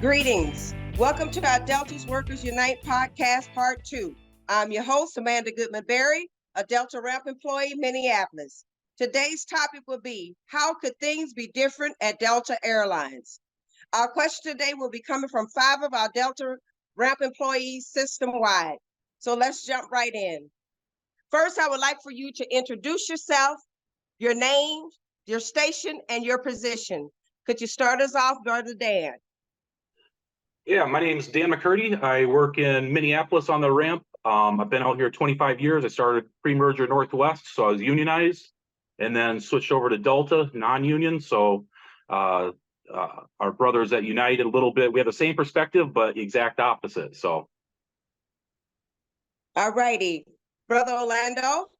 Greetings. Welcome to our Delta's Workers Unite podcast, part 2. I'm your host, Amanda Goodman Berry, a Delta Ramp employee, Minneapolis. Today's topic will be, how could things be different at Delta Airlines? Our question today will be coming from 5 of our Delta Ramp employees system-wide. So let's jump right in. First, I would like for you to introduce yourself, your name, your station, and your position. Could you start us off, Brother Dan? Yeah, my name is Dan McCurdy. I work in Minneapolis on the ramp. I've been out here 25 years. I started pre-merger Northwest, so I was unionized, and then switched over to Delta, non-union. So our brothers at United a little bit. We have the same perspective, but exact opposite. So. All righty. Brother Orlando?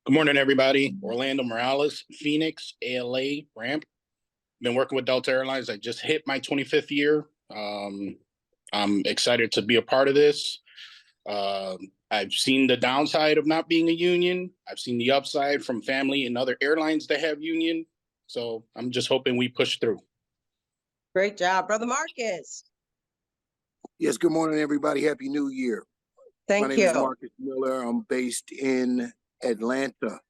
Good morning, everybody. Orlando Morales, Phoenix, ALA, ramp. Been working with Delta Airlines. I just hit my 25th year. I'm excited to be a part of this. I've seen the downside of not being a union. I've seen the upside from family and other airlines that have union. So I'm just hoping we push through. Great job. Brother Marcus? Yes, good morning, everybody. Happy New Year. Thank My you. name is Marcus Miller. I'm based in Atlanta.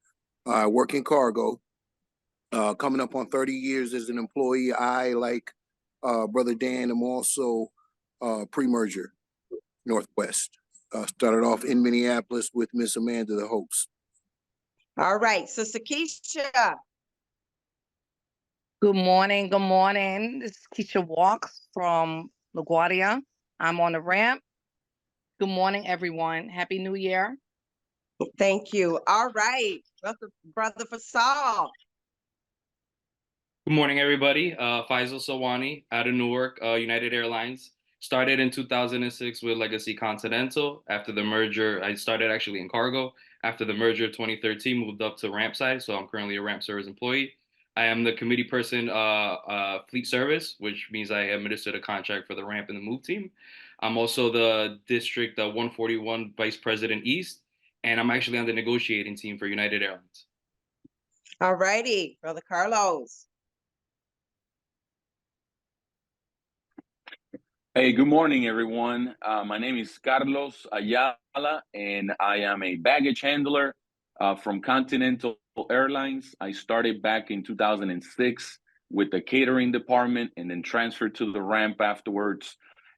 I work in cargo. Coming up on 30 years as an employee. I, like Brother Dan, am also pre-merger Northwest. Started off in Minneapolis with Miss Amanda, the host. All right, Sister Keisha. Good morning. Good morning. This is Keisha Walks from LaGuardia. I'm on the ramp. Good morning, everyone. Happy New Year. Thank you. All right, Brother Fasal. Good morning, everybody. Faisal Sawani out of Newark, United Airlines. Started in 2006 with Legacy Continental. After the merger, I started actually in cargo. After the merger, 2013, moved up to ramp side. So I'm currently a ramp service employee. I am the committee person, fleet service, which means I administer the contract for the ramp and the move team. I'm also the district 141 vice president East, and I'm actually on the negotiating team for United Airlines. All righty, Brother Carlos. Hey, good morning, everyone. My name is Carlos Ayala, and I am a baggage handler from Continental Airlines. I started back in 2006 with the catering department and then transferred to the ramp afterwards.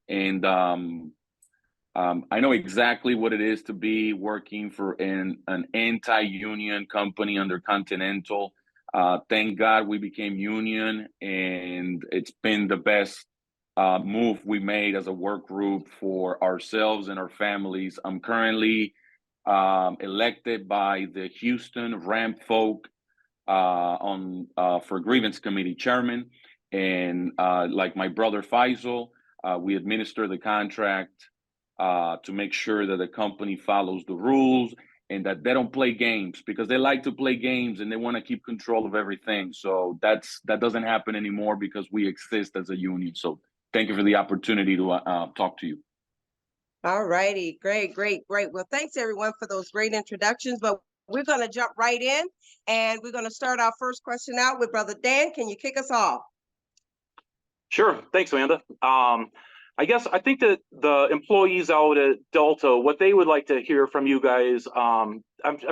And I know exactly what it is to be working for an anti-union company under Continental. Thank God we became union, and it's been the best move we made as a work group for ourselves and our families. I'm currently elected by the Houston Ramp folk for grievance committee chairman, and like my brother Faisal, we administer the contract to make sure that the company follows the rules and that they don't play games, because they like to play games and they want to keep control of everything. So that doesn't happen anymore because we exist as a union. So thank you for the opportunity to talk to you. All righty, great. Well, thanks everyone for those great introductions, but we're going to jump right in, and we're going to start our first question out with Brother Dan. Can you kick us off? Sure. Thanks, Amanda. I think that the employees out at Delta, what they would like to hear from you guys, I'm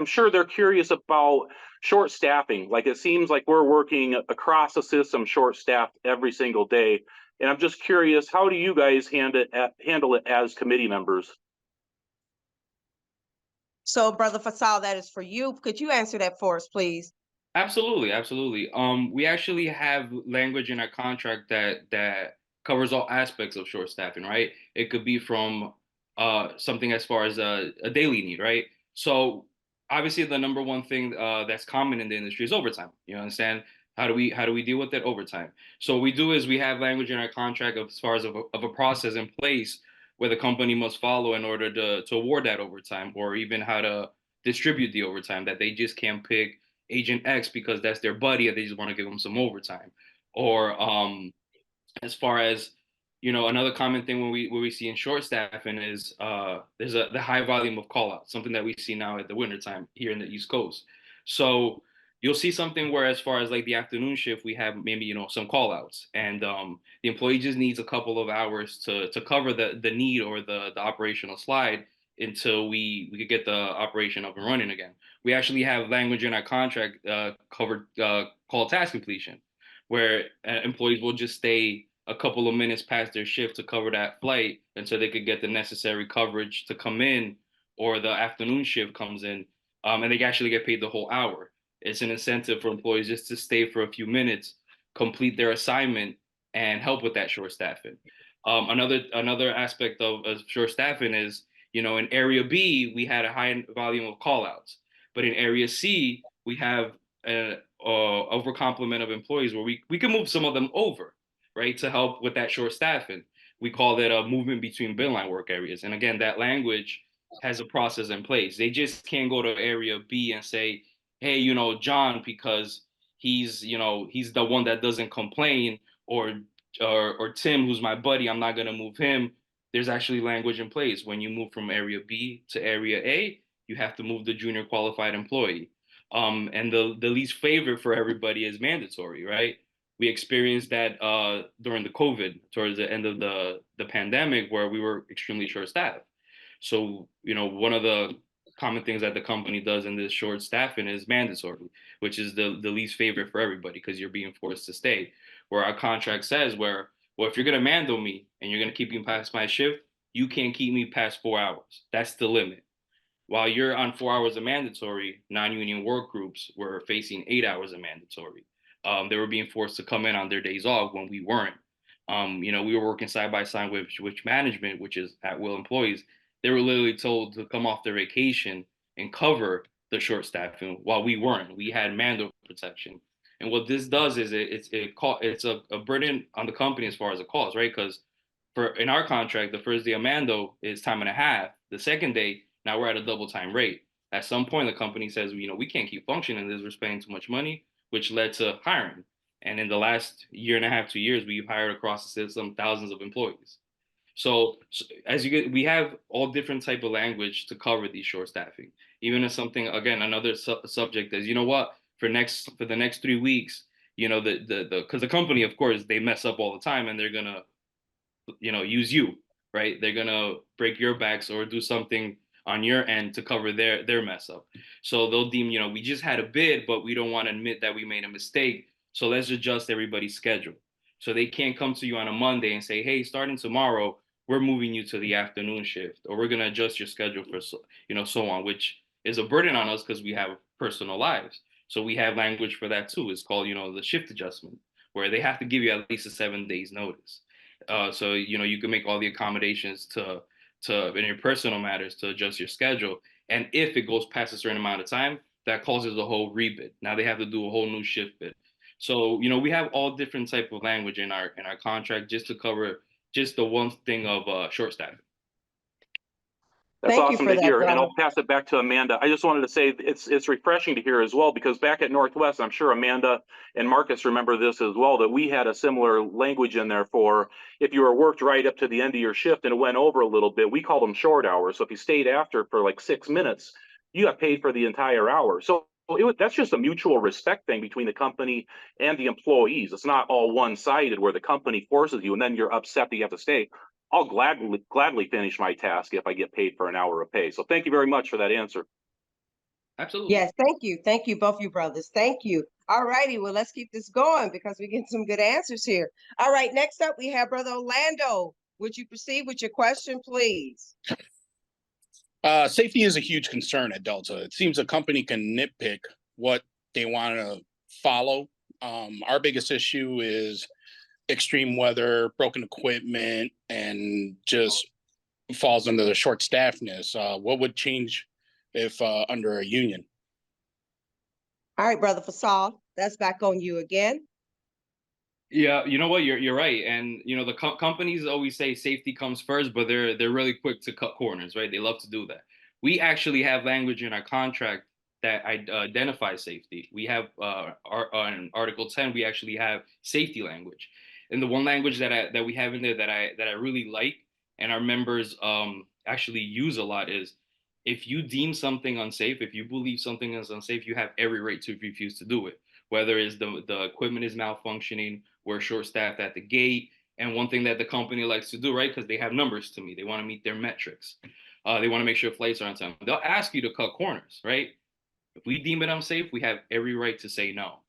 sure they're curious about short staffing. Like, it seems like we're working across the system short-staffed every single day. And I'm just curious, how do you guys handle it as committee members? So, Brother Fasal, that is for you. Could you answer that for us, please? Absolutely. We actually have language in our contract that covers all aspects of short staffing, right? It could be from something as far as a daily need, right? So obviously the number one thing that's common in the industry is overtime. You understand? How do we deal with that overtime? So what we do is we have language in our contract as far as of a process in place where the company must follow in order to award that overtime, or even how to distribute the overtime, that they just can't pick Agent X because that's their buddy and they just want to give them some overtime. Or as far as, another common thing when we see in short staffing is there's the high volume of call out, something that we see now at the wintertime here in the East Coast. So you'll see something where, as far as like the afternoon shift, we have maybe, you know, some call outs, and the employee just needs a couple of hours to cover the need or the operational slide until we could get the operation up and running again. We actually have language in our contract covered called task completion, where employees will just stay a couple of minutes past their shift to cover that flight until they could get the necessary coverage to come in, or the afternoon shift comes in, and they actually get paid the whole hour. It's an incentive for employees just to stay for a few minutes, complete their assignment, and help with that short staffing. Another aspect of short staffing is, you know, in area B we had a high volume of call outs, but in area C we have a over complement of employees where we can move some of them over, right, to help with that short staffing. We call that a movement between bin line work areas. And again, that language has a process in place. They just can't go to area B and say, hey, you know, John, because he's, you know, he's the one that doesn't complain, or or Tim, who's my buddy, I'm not gonna move him. There's actually language in place. When you move from area B to area A, you have to move the junior qualified employee. And the least favorite for everybody is mandatory, right? We experienced that during the COVID, towards the end of the pandemic, where we were extremely short staffed. So, you know, one of the common things that the company does in this short staffing is mandatory, which is the least favorite for everybody, because you're being forced to stay. Where our contract says, where, well, if you're gonna mandate me and you're gonna keep me past my shift, you can't keep me past 4 hours. That's the limit. While you're on 4 hours of mandatory, non-union work groups were facing 8 hours of mandatory. They were being forced to come in on their days off when we weren't. You know, we were working side by side with management, which is at will employees. They were literally told to come off their vacation and cover the short staffing while we weren't. We had mandatory protection. And what this does is it's a burden on the company as far as the cost, right? Because for in our contract, the first day of Mando is time and a half. The second day, now we're at a double time rate. At some point, the company says, you know, we can't keep functioning this. We're spending too much money, which led to hiring. And in the last year and a half, 2 years, we've hired across the system thousands of employees. So as you get, we have all different type of language to cover these short staffing. Even as something, again, another subject is, you know what, for the next 3 weeks, you know, the because the company, of course, they mess up all the time, and they're gonna, you know, use you, right? They're gonna break your backs or do something on your end to cover their mess up. So they'll deem, you know, we just had a bid, but we don't want to admit that we made a mistake. So let's adjust everybody's schedule. So they can't come to you on a Monday and say, hey, starting tomorrow, we're moving you to the afternoon shift, or we're gonna adjust your schedule for, you know, so on, which is a burden on us because we have personal lives. So we have language for that too. It's called, you know, the shift adjustment, where they have to give you at least a 7 days notice. So, you know, you can make all the accommodations to in your personal matters to adjust your schedule. And if it goes past a certain amount of time, that causes a whole rebid. Now they have to do a whole new shift bid. So, you know, we have all different type of language in our contract just to cover just the one thing of short staffing. That's Thank you awesome for to that, hear, and Ron. I'll pass it back to Amanda. I just wanted to say it's refreshing to hear as well, because back at Northwest, I'm sure Amanda and Marcus remember this as well, that we had a similar language in there for if you were worked right up to the end of your shift and it went over a little bit, we call them short hours. So if you stayed after for like 6 minutes, you got paid for the entire hour. So that's just a mutual respect thing between the company and the employees. It's not all one-sided where the company forces you and then you're upset that you have to stay. I'll gladly finish my task if I get paid for an hour of pay. So thank you very much for that answer. Absolutely. Yes, thank you. Thank you, both you brothers. Thank you. All righty. Well, let's keep this going because we get some good answers here. All right. Next up, we have Brother Orlando. Would you proceed with your question, please? Safety is a huge concern at Delta. It seems a company can nitpick what they want to follow. Our biggest issue is extreme weather, broken equipment, and just falls under the short staffness. What would change if under a union? All right, Brother Fasal, that's back on you again. Yeah, you know what? You're right, and you know the companies always say safety comes first, but they're really quick to cut corners, right? They love to do that. We actually have language in our contract that identifies safety. We have in Article 10, we actually have safety language, and the one language that we have in there that I really like and our members actually use a lot is if you deem something unsafe, if you believe something is unsafe, you have every right to refuse to do it. Whether it's the equipment is malfunctioning, we're short staffed at the gate, and one thing that the company likes to do, right, because they have numbers to meet, they want to meet their metrics. They want to make sure flights are on time. They'll ask you to cut corners, right? If we deem it unsafe, we have every right to say no.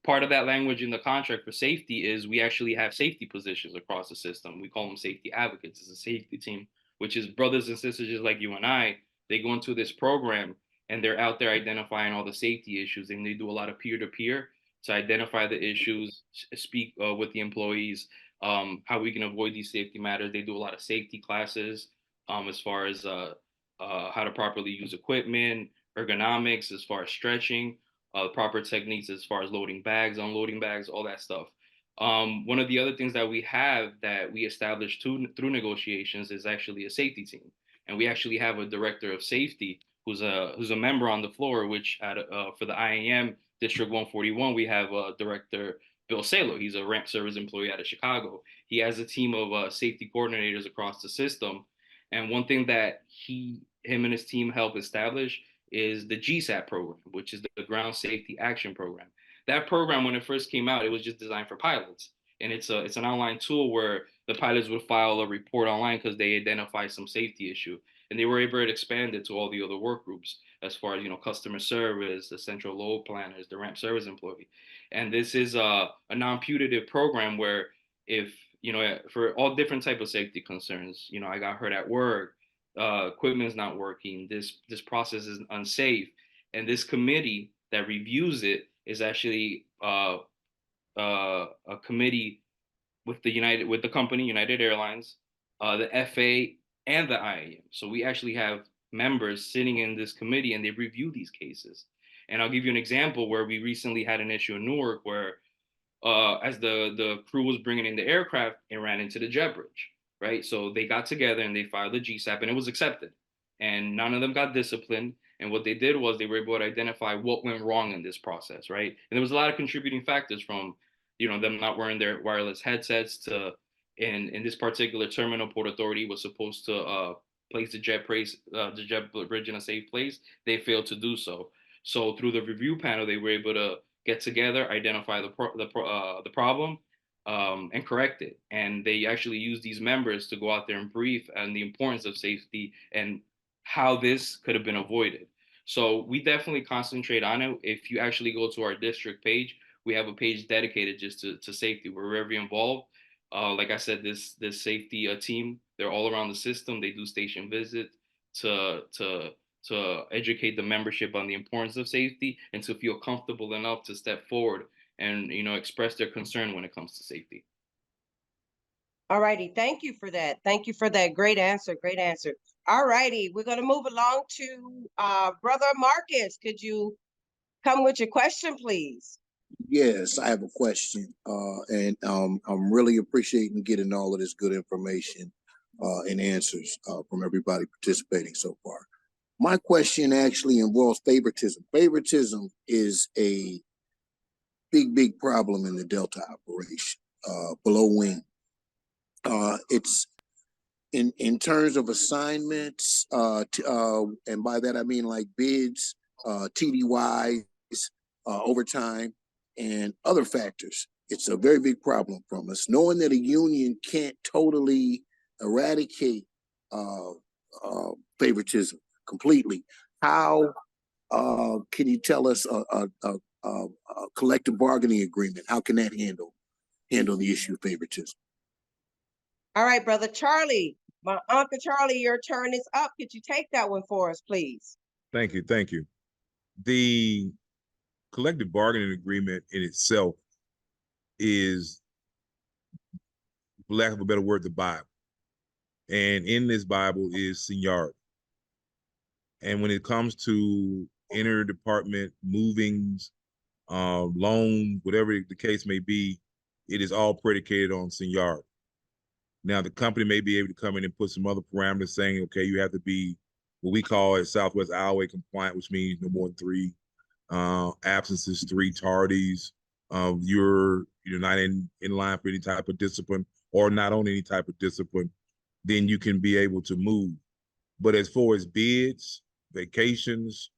Part of that language in the contract for safety is we actually have safety positions across the system. We call them safety advocates. It's a safety team, which is brothers and sisters just like you and I. They go into this program and they're out there identifying all the safety issues, and they do a lot of peer-to-peer to identify the issues, speak with the employees, how we can avoid these safety matters. They do a lot of safety classes as far as how to properly use equipment, ergonomics, as far as stretching, proper techniques as far as loading bags, unloading bags, all that stuff. One of the other things that we have that we established through negotiations is actually a safety team, and we actually have a director of safety who's a member on the floor. Which for the IAM District 141, we have Director Bill Salo. He's a ramp service employee out of Chicago. He has a team of safety coordinators across the system, and one thing that him and his team help establish is the GSAP program, which is the Ground Safety Action Program. That program, when it first came out, it was just designed for pilots, and it's an online tool where the pilots would file a report online because they identify some safety issue, and they were able to expand it to all the other work groups as far as customer service, the central load planners, the ramp service employee, and this is a non-putative program where if for all different type of safety concerns, I got hurt at work, equipment is not working, this process is unsafe, and this committee that reviews it is actually a committee with the company United Airlines, the FA, and the IAM. So we actually have members sitting in this committee, and they review these cases. And I'll give you an example where we recently had an issue in Newark where as the crew was bringing in the aircraft, it ran into the jet bridge, right? So they got together and they filed the GSAP, and it was accepted. And none of them got disciplined. And what they did was they were able to identify what went wrong in this process, right? And there was a lot of contributing factors from, them not wearing their wireless headsets to, in this particular terminal, Port Authority was supposed to place the jet bridge in a safe place. They failed to do so. So through the review panel, they were able to get together, identify the problem, and correct it. And they actually use these members to go out there and brief on the importance of safety and how this could have been avoided. So we definitely concentrate on it. If you actually go to our district page, we have a page dedicated just to safety. We're very involved. Like I said, this safety team, they're all around the system. They do station visits to educate the membership on the importance of safety and to feel comfortable enough to step forward and express their concern when it comes to safety. All righty. Thank you for that. Thank you for that. Great answer. Great answer. All righty. We're going to move along to Brother Marcus. Could you come with your question, please? Yes, I have a question, and I'm really appreciating getting all of this good information and answers from everybody participating so far. My question actually involves favoritism. Favoritism is a big problem in the Delta operation, below wing. It's in terms of assignments, and by that I mean like bids, TDYs, overtime, and other factors. It's a very big problem from us. Knowing that a union can't totally eradicate favoritism completely, how can you tell us a collective bargaining agreement? How can that handle the issue of favoritism? All right, Brother Charlie. My Uncle Charlie, your turn is up. Could you take that one for us, please? Thank you. Thank you. The collective bargaining agreement in itself is, for lack of a better word, the Bible. And in this Bible is seniority. And when it comes to inter-department movings, loans, whatever the case may be, it is all predicated on seniority. Now, the company may be able to come in and put some other parameters saying, okay, you have to be what we call at Southwest Highway compliant, which means no more than 3 absences, 3 tardies. You're not in line for any type of discipline or not on any type of discipline, then you can be able to move. But as far as bids, vacations,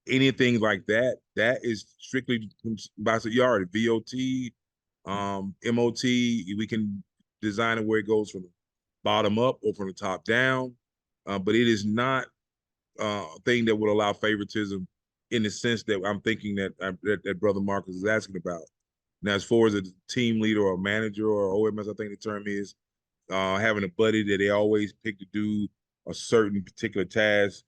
anything like that, that is strictly by seniority. VOT, MOT, we can design it where it goes from the bottom up or from the top down, but it is not a thing that would allow favoritism in the sense that I'm thinking that Brother Marcus is asking about. Now, as far as a team leader or a manager or OMS, I think the term is having a buddy that they always pick to do a certain particular task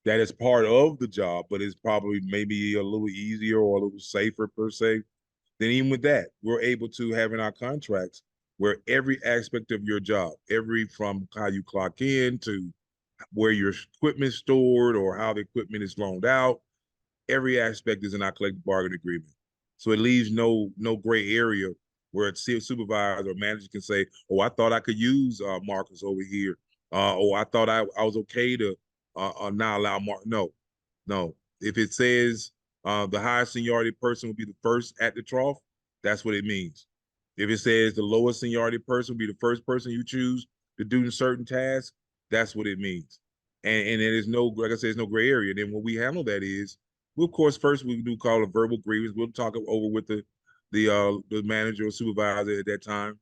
that is part of the job, but it's probably maybe a little easier or a little safer per se. Then even with that, we're able to have in our contracts where every aspect of your job, every from how you clock in to where your equipment is stored or how the equipment is loaned out, every aspect is in our collective bargaining agreement. So it leaves no gray area where a supervisor or manager can say, "Oh, I thought I could use Marcus over here," "Oh, I thought I was okay to not allow Mark." No. If it says the highest seniority person will be the first at the trough, that's what it means. If it says the lowest seniority person will be the first person you choose to do certain tasks, that's what it means. And there is no, like I said, there's no gray area. Then what we handle that is, well, of course, first we do call a verbal grievance. We'll talk it over with the manager or supervisor at that time.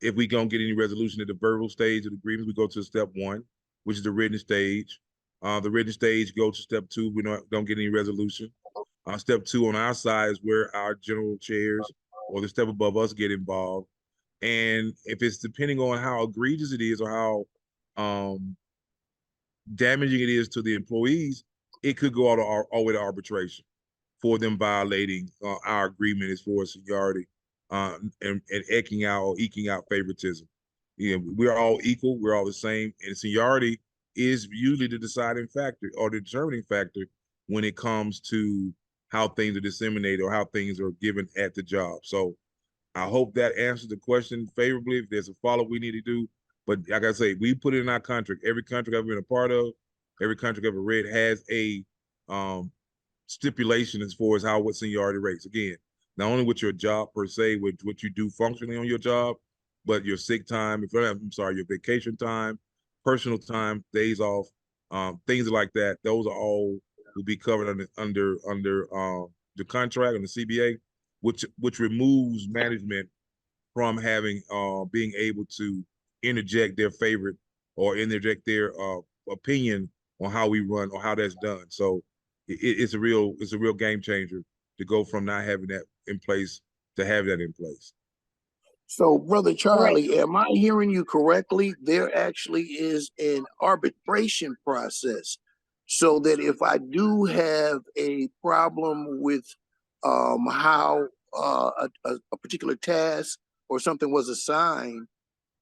If we don't get any resolution at the verbal stage of the grievance, we go to step one, which is the written stage. The written stage goes to step two. We don't get any resolution. Step two on our side is where our general chairs or the step above us get involved. And if it's depending on how egregious it is or how damaging it is to the employees, it could go all the way to arbitration for them violating our agreement as far as seniority and eking out favoritism. You know, we're all equal, we're all the same, and seniority is usually the deciding factor or the determining factor when it comes to how things are disseminated or how things are given at the job. So I hope that answers the question favorably. If there's a follow-up we need to do, but like I say, we put it in our contract. Every contract I've been a part of, every contract I've ever read has a stipulation as far as what seniority rates. Again, not only with your job per se, with what you do functionally on your job, but your sick time, your vacation time, personal time, days off, things like that. Those are all will be covered under the contract and the CBA, which removes management from having being able to interject their favorite or interject their opinion on how we run or how that's done. So it's a real game changer to go from not having that in place to have that in place. So, Brother Charlie, am I hearing you correctly? There actually is an arbitration process so that if I do have a problem with how a particular task or something was assigned,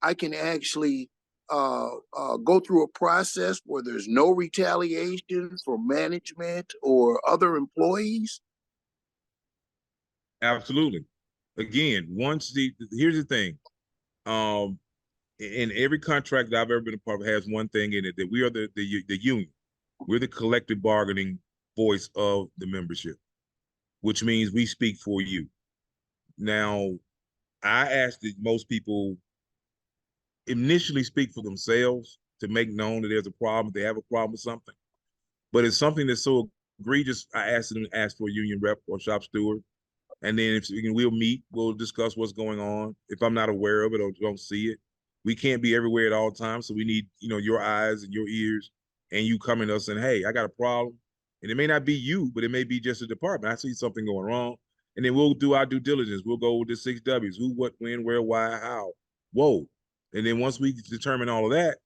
I can actually go through a process where there's no retaliation for management or other employees? Absolutely. Again, here's the thing. In every contract that I've ever been a part of has one thing in it, that we are the union. We're the collective bargaining voice of the membership, which means we speak for you. Now, I ask that most people initially speak for themselves to make known that there's a problem, they have a problem with something. But it's something that's so egregious, I ask them to ask for a union rep or shop steward. And then we'll meet, we'll discuss what's going on. If I'm not aware of it or don't see it, we can't be everywhere at all times. So we need, your eyes and your ears and you coming to us and, hey, I got a problem. And it may not be you, but it may be just a department. I see something going wrong. And then we'll do our due diligence. We'll go with the 6 W's, who, what, when, where, why, how. Whoa. And then once we determine all of that,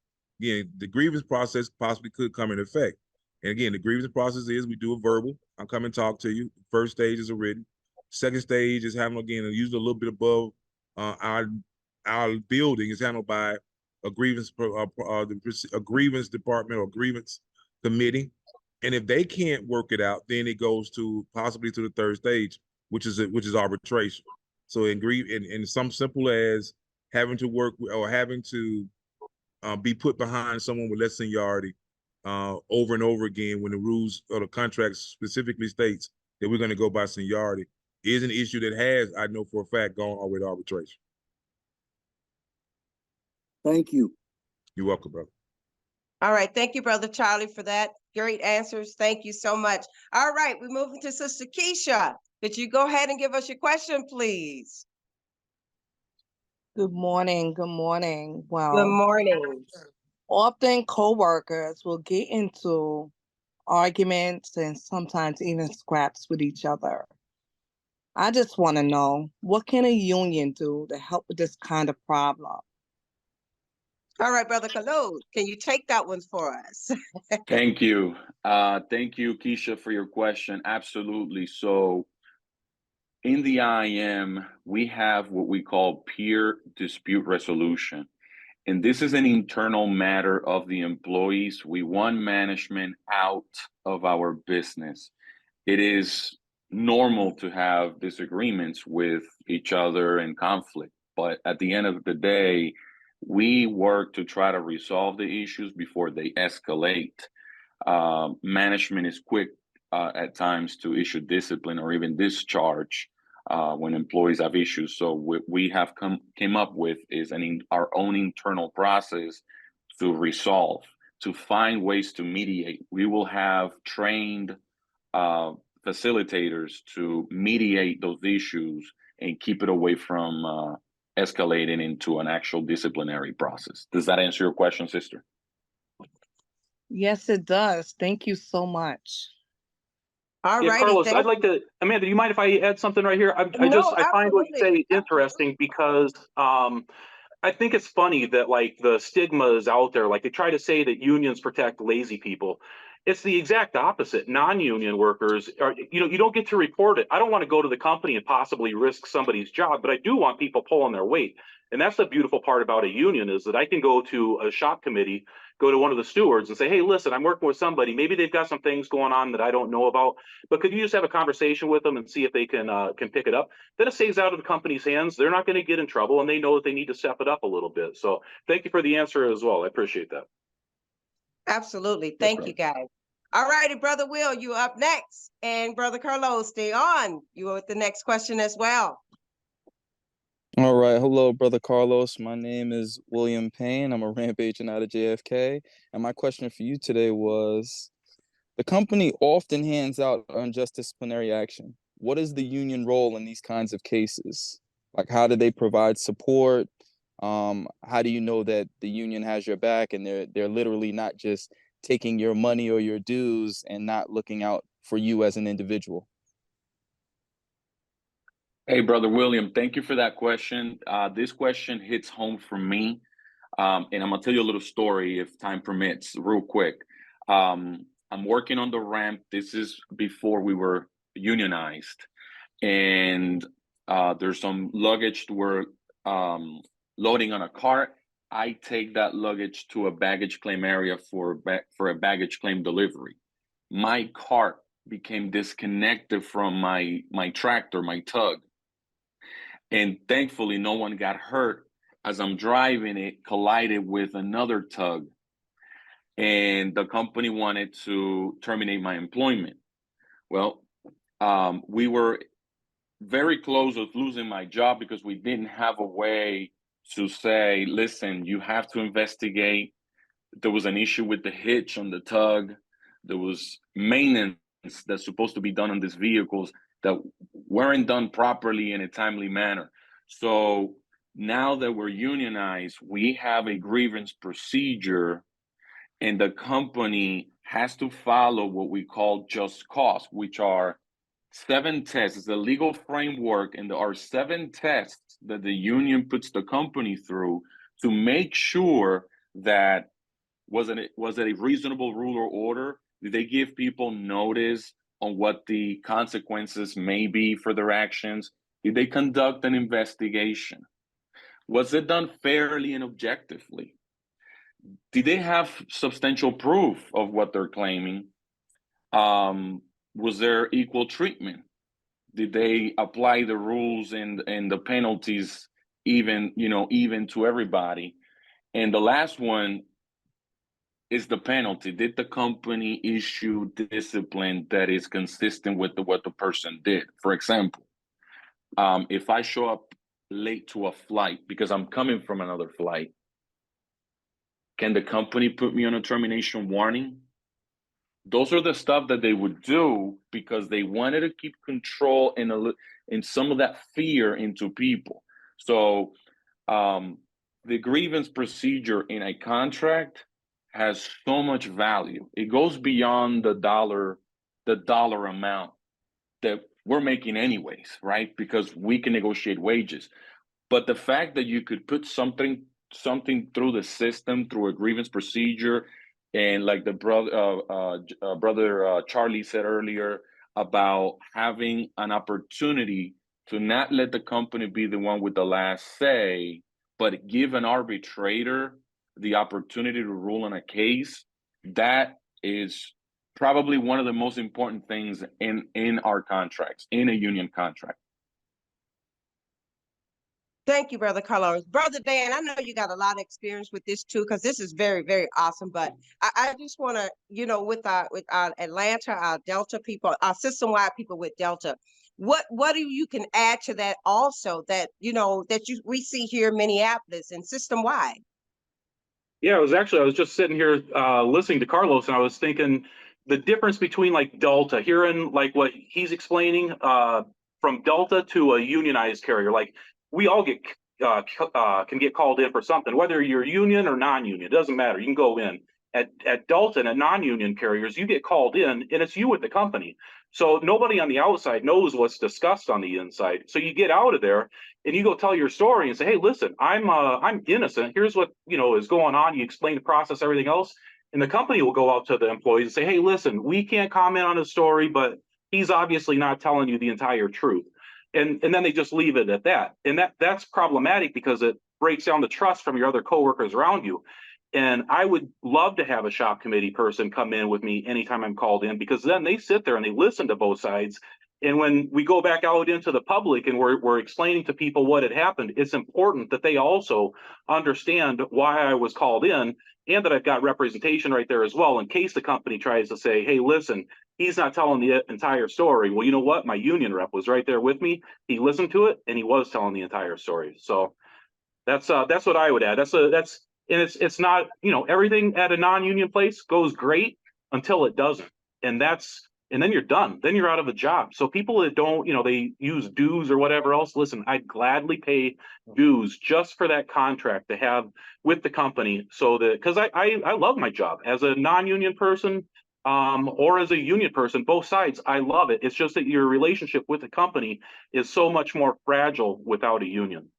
again, the grievance process possibly could come in effect. And again, the grievance process is we do a verbal. I'll come and talk to you. First stage is a written. Second stage is handled again, usually a little bit above our building is handled by a grievance a grievance department or grievance committee, and if they can't work it out, then it goes to possibly to the third stage, which is arbitration. So in some simple as having to work or having to be put behind someone with less seniority over and over again when the rules or the contract specifically states that we're going to go by seniority is an issue that has, I know for a fact, gone all the way to arbitration. Thank you. You're welcome, bro. All right. Thank you, Brother Charlie, for that. Great answers. Thank you so much. All right. We're moving to Sister Keisha. Could you go ahead and give us your question, please? Good morning. Good morning. Good Well, morning. often coworkers will get into arguments and sometimes even scraps with each other. I just want to know, what can a union do to help with this kind of problem? All right, Brother Khalud, can you take that one for us? Thank you. Thank you, Keisha, for your question. Absolutely. So in the IAM, we have what we call peer dispute resolution. And this is an internal matter of the employees. We want management out of our business. It is normal to have disagreements with each other and conflict, but at the end of the day, we work to try to resolve the issues before they escalate. Management is quick at times to issue discipline or even discharge when employees have issues. So what we have came up with is our own internal process to resolve, to find ways to mediate. We will have trained facilitators to mediate those issues and keep it away from escalating into an actual disciplinary process. Does that answer your question, sister? Yes, it does. Thank you so much. All Yeah, righty. Carlos, Thank I'd like to, Amanda, do you mind if I add something right here? I No, find what you absolutely. say interesting because I think it's funny that like the stigma is out there. Like they try to say that unions protect lazy people. It's the exact opposite. Non-union workers are, you don't get to report it. I don't want to go to the company and possibly risk somebody's job, but I do want people pulling their weight. And that's the beautiful part about a union is that I can go to a shop committee, go to one of the stewards and say, hey, listen, I'm working with somebody. Maybe they've got some things going on that I don't know about, but could you just have a conversation with them and see if they can pick it up? Then it stays out of the company's hands. They're not going to get in trouble and they know that they need to step it up a little bit. So thank you for the answer as well. I appreciate that. Absolutely. Thank you, guys. All righty, Brother Will, you up next. And Brother Carlos, stay on. You are with the next question as well. All right. Hello, Brother Carlos. My name is William Payne. I'm a ramp agent out of JFK. And my question for you today was, the company often hands out unjust disciplinary action. What is the union role in these kinds of cases? Like, how do they provide support? How do you know that the union has your back and they're literally not just taking your money or your dues and not looking out for you as an individual? Hey, Brother William, thank you for that question. This question hits home for me. And I'm going to tell you a little story, if time permits, real quick. I'm working on the ramp. This is before we were unionized. And there's some luggage we're loading on a cart. I take that luggage to a baggage claim area for a baggage claim delivery. My cart became disconnected from my tractor, my tug. And thankfully, no one got hurt. As I'm driving, it collided with another tug. And the company wanted to terminate my employment. Well, we were very close with losing my job because we didn't have a way to say, listen, you have to investigate. There was an issue with the hitch on the tug. There was maintenance that's supposed to be done on these vehicles that weren't done properly in a timely manner. So now that we're unionized, we have a grievance procedure, and the company has to follow what we call just cause, which are 7 tests. It's a legal framework, and there are 7 tests that the union puts the company through to make sure that was it a reasonable rule or order? Did they give people notice on what the consequences may be for their actions? Did they conduct an investigation? Was it done fairly and objectively? Did they have substantial proof of what they're claiming? Was there equal treatment? Did they apply the rules and the penalties even to everybody? And the last one is the penalty. Did the company issue discipline that is consistent with what the person did? For example, if I show up late to a flight because I'm coming from another flight, Can the company put me on a termination warning? Those are the stuff that they would do because they wanted to keep control in some of that fear into people. So the grievance procedure in a contract has so much value. It goes beyond the dollar amount that we're making anyways, right? Because we can negotiate wages. But the fact that you could put something through the system through a grievance procedure, and like the brother Charlie said earlier about having an opportunity to not let the company be the one with the last say, but give an arbitrator the opportunity to rule on a case, that is probably one of the most important things in our contracts, in a union contract. Thank you, Brother Carlos. Brother Dan, I know you got a lot of experience with this too, because this is very, very awesome. But I just want to, with our Atlanta, our Delta people, our system-wide people with Delta, what do you can add to that also that we see here in Minneapolis and system-wide? Yeah, I was just sitting here listening to Carlos, and I was thinking the difference between like Delta, hearing like what he's explaining from Delta to a unionized carrier. Like we all can get called in for something, whether you're union or non-union, it doesn't matter. You can go in. At Delta and at non-union carriers, you get called in, and it's you with the company. So nobody on the outside knows what's discussed on the inside. So you get out of there and you go tell your story and say, hey, listen, I'm innocent. Here's what is going on. You explain the process, everything else, and the company will go out to the employees and say, hey, listen, we can't comment on his story, but he's obviously not telling you the entire truth. And then they just leave it at that. And that's problematic because it breaks down the trust from your other coworkers around you. And I would love to have a shop committee person come in with me anytime I'm called in, because then they sit there and they listen to both sides. And when we go back out into the public and we're explaining to people what had happened, it's important that they also understand why I was called in, and that I've got representation right there as well, in case the company tries to say, hey, listen, he's not telling the entire story. Well, you know what? My union rep was right there with me. He listened to it and he was telling the entire story. So that's what I would add. And it's not, everything at a non-union place goes great until it doesn't. And then you're done. Then you're out of a job. So people that don't, they use dues or whatever else, listen, I'd gladly pay dues just for that contract to have with the company. So that, because I love my job as a non-union person or as a union person, both sides, I love it. It's just that your relationship with the company is so much more fragile without a union.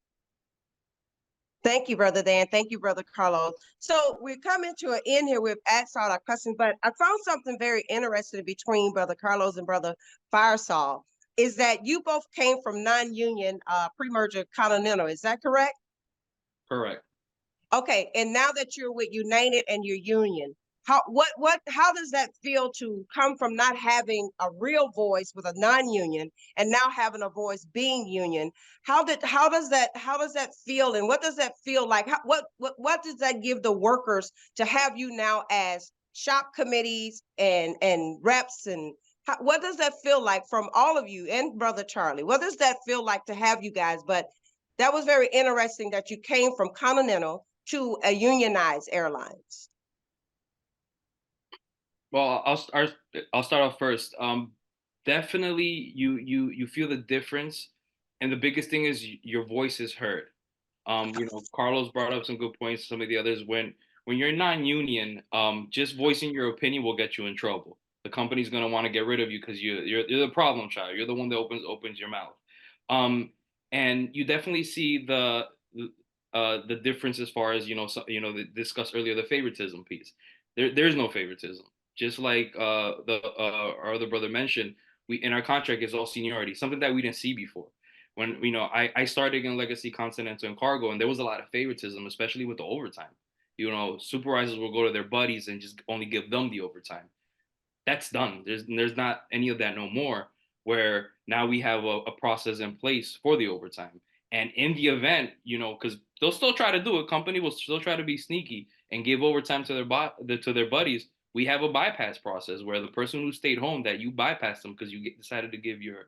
Thank you, Brother Dan. Thank you, Brother Carlos. So we're coming to an end here. We've asked all our questions, but I found something very interesting between Brother Carlos and Brother Firesall, is that you both came from non-union pre-merger Continental. Is that correct? Correct. Okay, and now that you're with United and your union, how does that feel to come from not having a real voice with a non-union and now having a voice being union? How does that feel, and what does that feel like? What does that give the workers to have you now as shop committees and reps, and what does that feel like from all of you and Brother Charlie? What does that feel like to have you guys? But that was very interesting that you came from Continental to a unionized airlines. Well, I'll start off first. Definitely, you feel the difference, and the biggest thing is your voice is heard. Carlos brought up some good points. Some of the others, when you're non-union, just voicing your opinion will get you in trouble. The company's gonna want to get rid of you because you're the problem child. You're the one that opens your mouth. And you definitely see the difference as far as discussed earlier, the favoritism piece. There's no favoritism. Just like our other brother mentioned, we in our contract is all seniority, something that we didn't see before. When I started in Legacy, Continental, and Cargo, and there was a lot of favoritism, especially with the overtime. Supervisors will go to their buddies and just only give them the overtime. That's done. There's not any of that no more. Where now we have a process in place for the overtime, and in the event, because they'll still try to do it, company will still try to be sneaky and give overtime to their buddies. We have a bypass process where the person who stayed home, that you bypass them because you decided to give your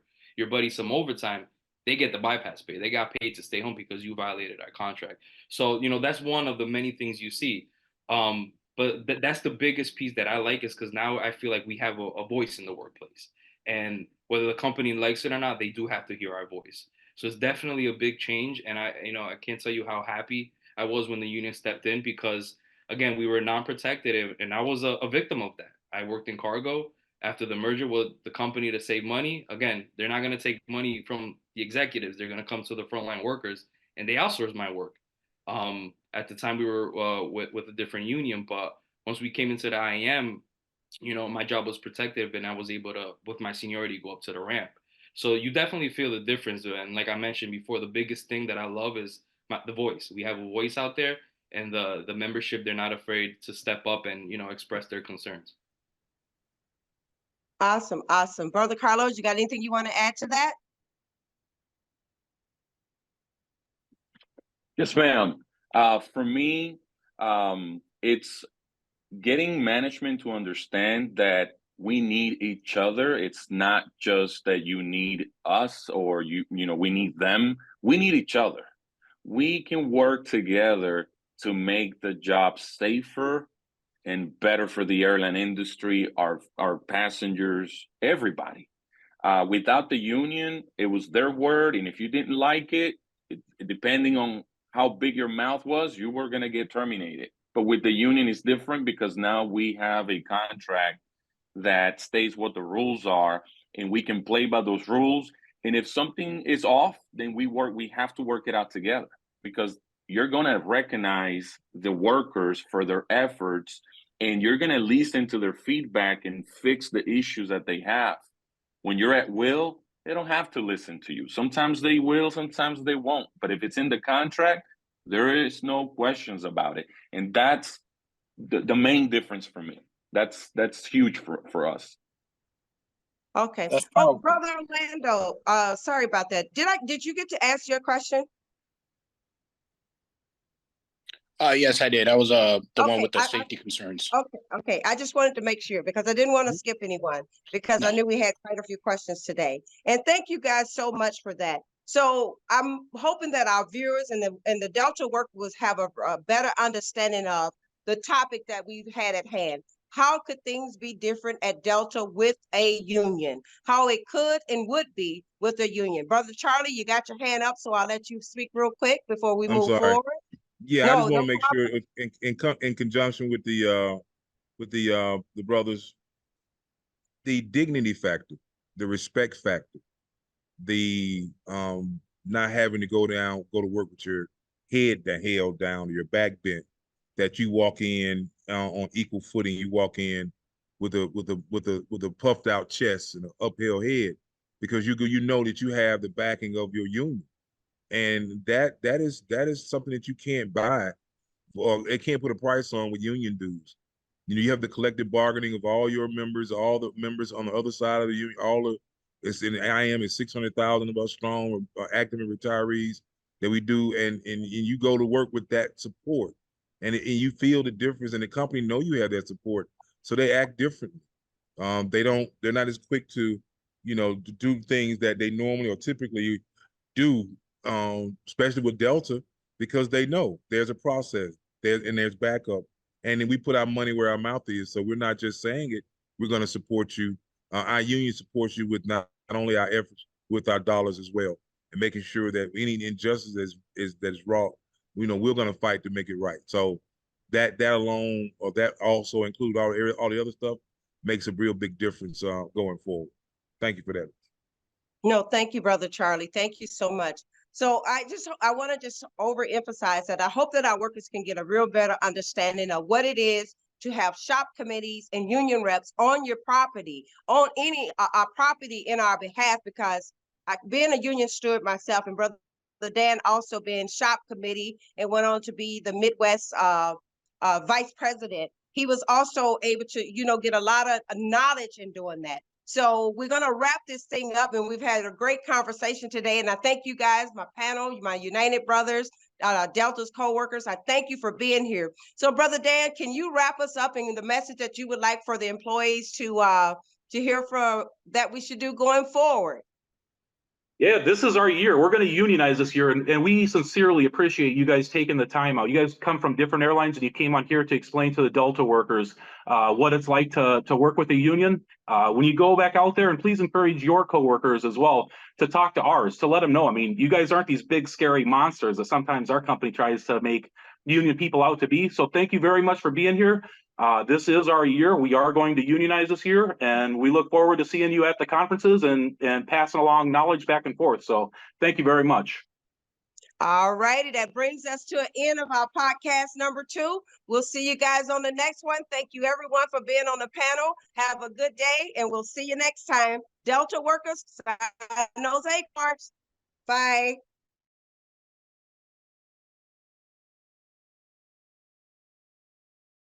buddy some overtime, they get the bypass pay. They got paid to stay home because you violated our contract. So that's one of the many things you see. But that's the biggest piece that I like, is because now I feel like we have a voice in the workplace, and whether the company likes it or not, they do have to hear our voice. So it's definitely a big change, and I can't tell you how happy I was when the union stepped in, because again, we were non-protected, and I was a victim of that. I worked in cargo after the merger with the company to save money. Again, they're not going to take money from the executives; they're going to come to the frontline workers, and they outsource my work. At the time, we were with a different union, but once we came into the IAM, my job was protective, and I was able to, with my seniority, go up to the ramp. So you definitely feel the difference. And like I mentioned before, the biggest thing that I love is the voice. We have a voice out there, and the membership, they're not afraid to step up and express their concerns. Awesome, awesome. Brother Carlos, you got anything you want to add to that? Yes, ma'am. For me, it's getting management to understand that we need each other. It's not just that you need us or we need them. We need each other. We can work together to make the job safer and better for the airline industry, our passengers, everybody. Without the union, it was their word, and if you didn't like it, depending on how big your mouth was, you were going to get terminated. But with the union, it's different because now we have a contract that states what the rules are, and we can play by those rules. And if something is off, then we have to work it out together, because you're going to recognize the workers for their efforts, and you're going to listen to their feedback and fix the issues that they have. When you're at will, they don't have to listen to you. Sometimes they will, sometimes they won't. But if it's in the contract, there is no questions about it. And that's the main difference for me. That's huge for us. Okay. That's Oh, powerful. Brother Orlando, sorry about that. Did you get to ask your question? Yes, I did. I was the one Okay, with the safety concerns. okay. I just wanted to make sure, because I didn't want to skip anyone, because I No. knew we had quite a few questions today. And thank you guys so much for that. So I'm hoping that our viewers and the Delta workers have a better understanding of the topic that we've had at hand. How could things be different at Delta with a union? How it could and would be with a union. Brother Charlie, you got your hand up, so I'll let you speak real quick before we I'm move sorry. forward. Yeah, I No, just want no to make problem. sure in conjunction with the brothers, the dignity factor, the respect factor, the not having to go to work with your head held down or your back bent, that you walk in on equal footing. You walk in with a puffed out chest and an uphill head, because you know that you have the backing of your union, and that is something that you can't buy, or it can't put a price on with union dues. You have the collective bargaining of all your members, all the members on the other side of the union, it's in IAM is 600,000 of us strong, active and retirees that we do, and you go to work with that support, and you feel the difference, and the company know you have that support, so they act differently. They're not as quick to to do things that they normally or typically do, especially with Delta, because they know there's a process, there's backup, and then we put our money where our mouth is. So we're not just saying it; we're going to support you. Our union supports you with not only our efforts, with our dollars as well, and making sure that any injustice that is wrought, we're going to fight to make it right. So that alone, or that also include all the other stuff, makes a real big difference going forward. Thank you for that. No, thank you, Brother Charlie. Thank you so much. So I want to just overemphasize that I hope that our workers can get a real better understanding of what it is to have shop committees and union reps on your property, on any our property in our behalf, because being a union steward myself, and Brother Dan also being shop committee and went on to be the Midwest vice president. He was also able to, get a lot of knowledge in doing that. So we're going to wrap this thing up, and we've had a great conversation today. And I thank you guys, my panel, my United Brothers, Delta's co-workers. I thank you for being here. So Brother Dan, can you wrap us up in the message that you would like for the employees to hear from that we should do going forward? Yeah, this is our year. We're going to unionize this year, and we sincerely appreciate you guys taking the time out. You guys come from different airlines, and you came on here to explain to the Delta workers what it's like to work with a union. When you go back out there, and please encourage your coworkers as well to talk to ours, to let them know. I mean, you guys aren't these big, scary monsters that sometimes our company tries to make union people out to be. So thank you very much for being here. This is our year. We are going to unionize this year, and we look forward to seeing you at the conferences and passing along knowledge back and forth. So thank you very much. All righty, that brings us to an end of our podcast number 2. We'll see you guys on the next one. Thank you everyone for being on the panel. Have a good day, and we'll see you next time. Delta workers, sign those A cards. Bye.